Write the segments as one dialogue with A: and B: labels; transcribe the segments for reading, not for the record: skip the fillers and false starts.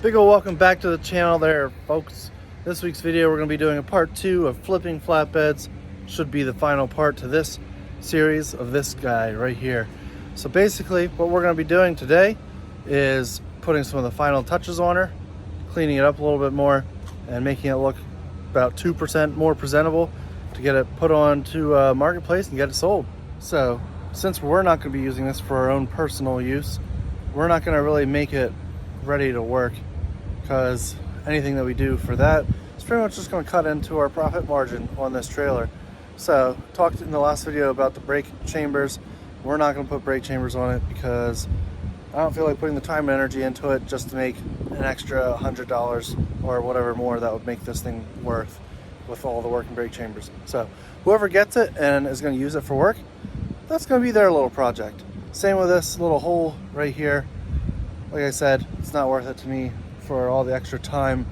A: Big ol' welcome back to the channel there, folks. This week's video we're going to be doing a part 2 of flipping flatbeds. Should be the final part to this series of this guy right here. So basically what we're going to be doing today is putting some of the final touches on her, cleaning it up a little bit more and making it look about 2% more presentable to get it put on to marketplace and get it sold. So since we're not going to be using this for our own personal use, we're not going to really make it ready to work, because anything that we do for that is pretty much just going to cut into our profit margin on this trailer. So talked in the last video about the brake chambers. We're not going to put brake chambers on it because I don't feel like putting the time and energy into it just to make an extra $100 or whatever more that would make this thing worth with all the working brake chambers. So whoever gets it and is going to use it for work, that's going to be their little project. Same with this little hole right here. Like I said, it's not worth it to me for all the extra time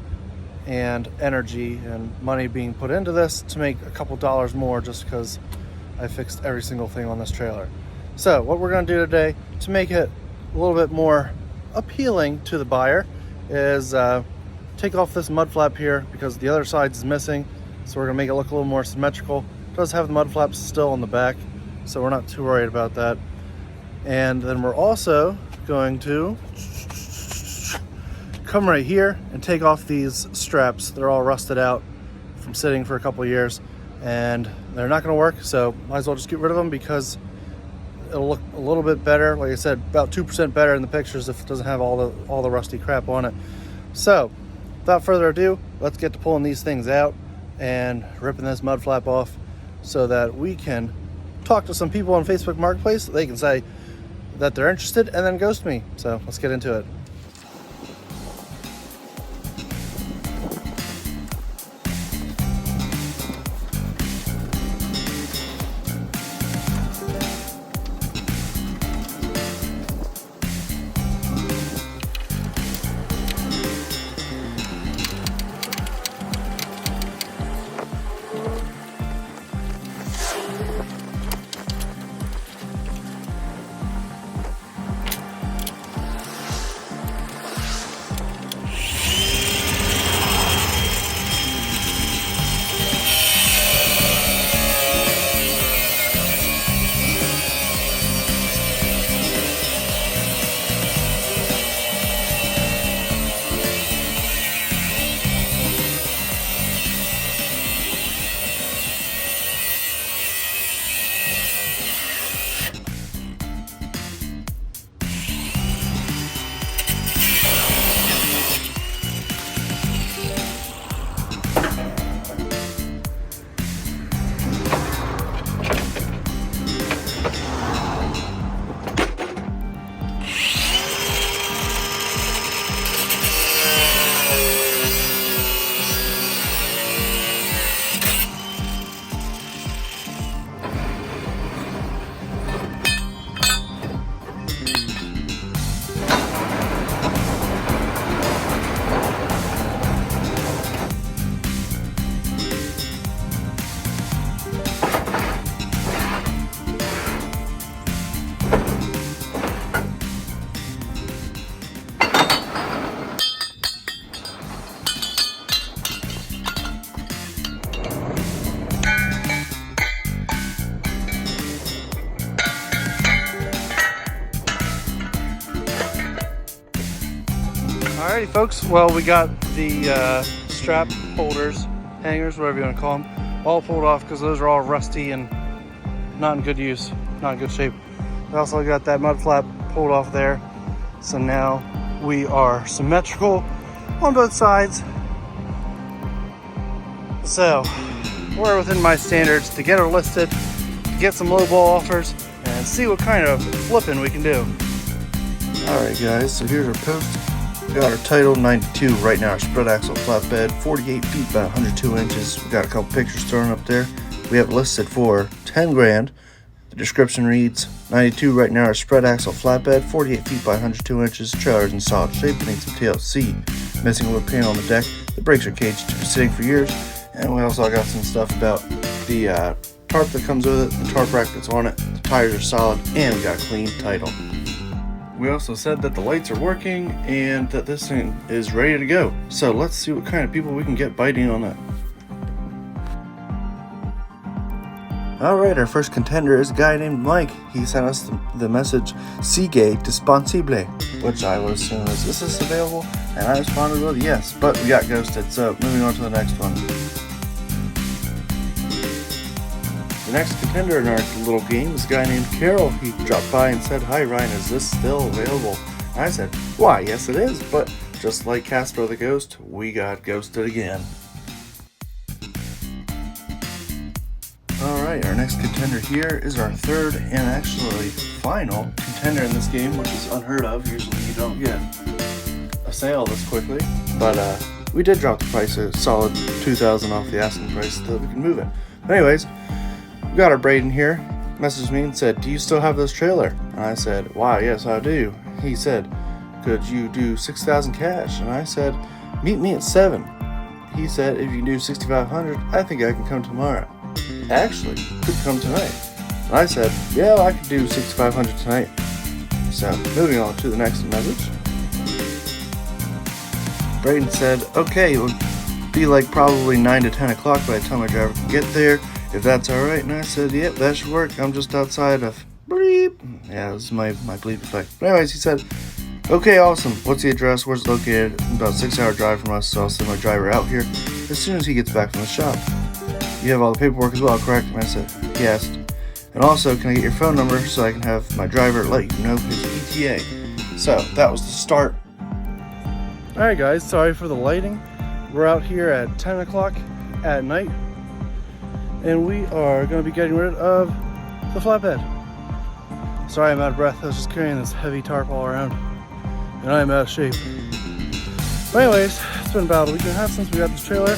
A: and energy and money being put into this to make a couple dollars more just because I fixed every single thing on this trailer. So what we're going to do today to make it a little bit more appealing to the buyer is take off this mud flap here because the other side is missing. So we're going to make it look a little more symmetrical. It does have the mud flaps still on the back, so we're not too worried about that. And then we're also going to come right here and take off these straps. They're all rusted out from sitting for a couple of years and they're not going to work, so might as well just get rid of them because it'll look a little bit better. Like I said, about 2% better in the pictures if it doesn't have all the rusty crap on it. So without further ado, let's get to pulling these things out and ripping this mud flap off so that we can talk to some people on Facebook Marketplace. They can say that they're interested and then ghost me. So let's get into it. Alrighty folks, well we got the strap holders, hangers, whatever you want to call them, all pulled off because those are all rusty and not in good use, not in good shape. We also got that mud flap pulled off there. So now we are symmetrical on both sides. So we're within my standards to get her listed, to get some low ball offers, and see what kind of flipping we can do. Alright guys, so here's our post. We got our title 92 right now, our spread axle flatbed, 48 feet by 102 inches. We got a couple pictures thrown up there. We have it listed for 10 grand. The description reads 92 right now, our spread axle flatbed, 48 feet by 102 inches. Trailer's in solid shape, needs some TLC. Missing a little panel on the deck. The brakes are caged, sitting for years. And we also got some stuff about the tarp that comes with it, the tarp rack that's on it. The tires are solid, and we got a clean title. We also said that the lights are working and that this thing is ready to go. So let's see what kind of people we can get biting on that. Alright, our first contender is a guy named Mike. He sent us the message, "Sigue disponible," which I would assume is this available? And I responded with yes, but we got ghosted, so moving on to the next one. The next contender in our little game is a guy named Carol. He dropped by and said, "Hi Ryan, is this still available?" And I said, "Why, yes it is," but just like Casper the Ghost, we got ghosted again. Alright, our next contender here is our third and actually final contender in this game, which is unheard of. Usually you don't get a sale this quickly, but we did drop the price a solid $2,000 off the asking price so that we can move it. But anyways, we got our Braden here, messaged me and said, "Do you still have this trailer?" And I said, "Why, yes I do." He said, "Could you do 6,000 cash?" And I said, "Meet me at 7. He said, "If you do 6,500, I think I can come tomorrow." Actually, could come tonight. And I said, "Yeah, I could do 6,500 tonight." So, moving on to the next message. Braden said, "Okay, it would be like probably 9 to 10 o'clock by the time my driver can get there, if that's alright." And I said, "Yep, that should work. I'm just outside of bleep." Yeah, this is my bleep effect. But anyways, he said, "Okay, awesome. What's the address? Where's it located?" About a 6-hour drive from us, so I'll send my driver out here as soon as he gets back from the shop. "You have all the paperwork as well, correct?" And I said, "Yes. And also, can I get your phone number so I can have my driver let you know his ETA?" So, that was the start. Alright guys, sorry for the lighting. We're out here at 10 o'clock at night, and we are going to be getting rid of the flatbed. Sorry I'm out of breath. I was just carrying this heavy tarp all around, and I am out of shape. But anyways, it's been about a week and a half since we got this trailer,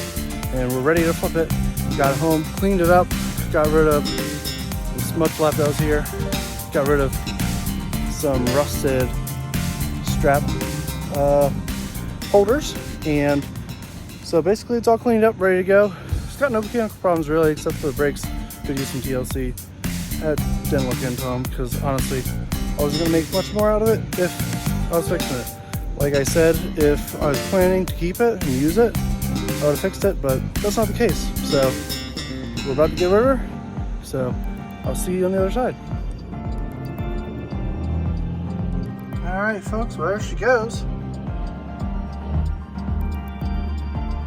A: and we're ready to flip it. Got it home, cleaned it up, got rid of the smut flap that was here, got rid of some rusted strap holders, and so basically it's all cleaned up, ready to go. It's got no mechanical problems really, except for the brakes. Could use some TLC. I didn't look into them because honestly I wasn't going to make much more out of it if I was fixing it. Like I said, if I was planning to keep it and use it, I would have fixed it, but that's not the case. So we're about to get rid of her, so I'll see you on the other side. Alright folks, well there she goes.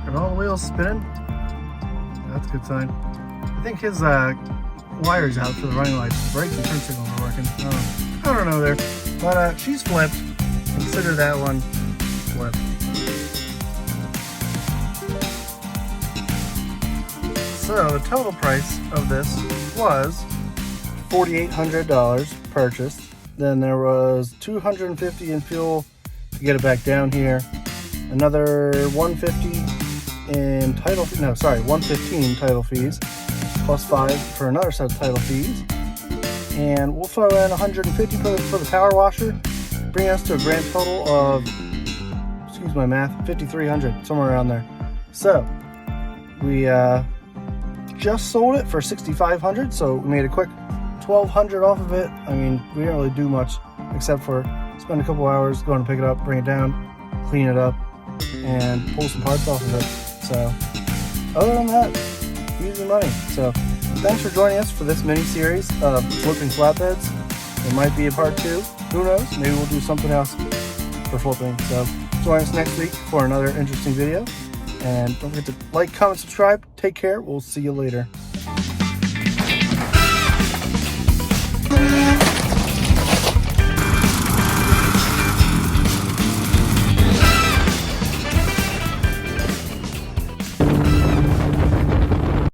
A: And all the wheels spinning. That's a good sign. I think his wire's out for the running lights. The brakes and turn signals are working. I don't know there. But she's flipped. Consider that one flipped. So the total price of this was $4,800 purchased. Then there was $250 in fuel to get it back down here. Another $150 in title. No, sorry, $115 title fees, plus $5 for another set of title fees. And we'll throw in $150 for the power washer, bringing us to a grand total of, excuse my math, $5,300, somewhere around there. So we just sold it for $6,500, so we made a quick $1,200 off of it. I mean, we didn't really do much except for spend a couple hours going to pick it up, bring it down, clean it up, and pull some parts off of it. So other than that, easy money. So thanks for joining us for this mini series of flipping flatbeds. It might be a part 2, who knows, maybe we'll do something else for flipping. So join us next week for another interesting video, and don't forget to like, comment, subscribe. Take care, we'll see you later.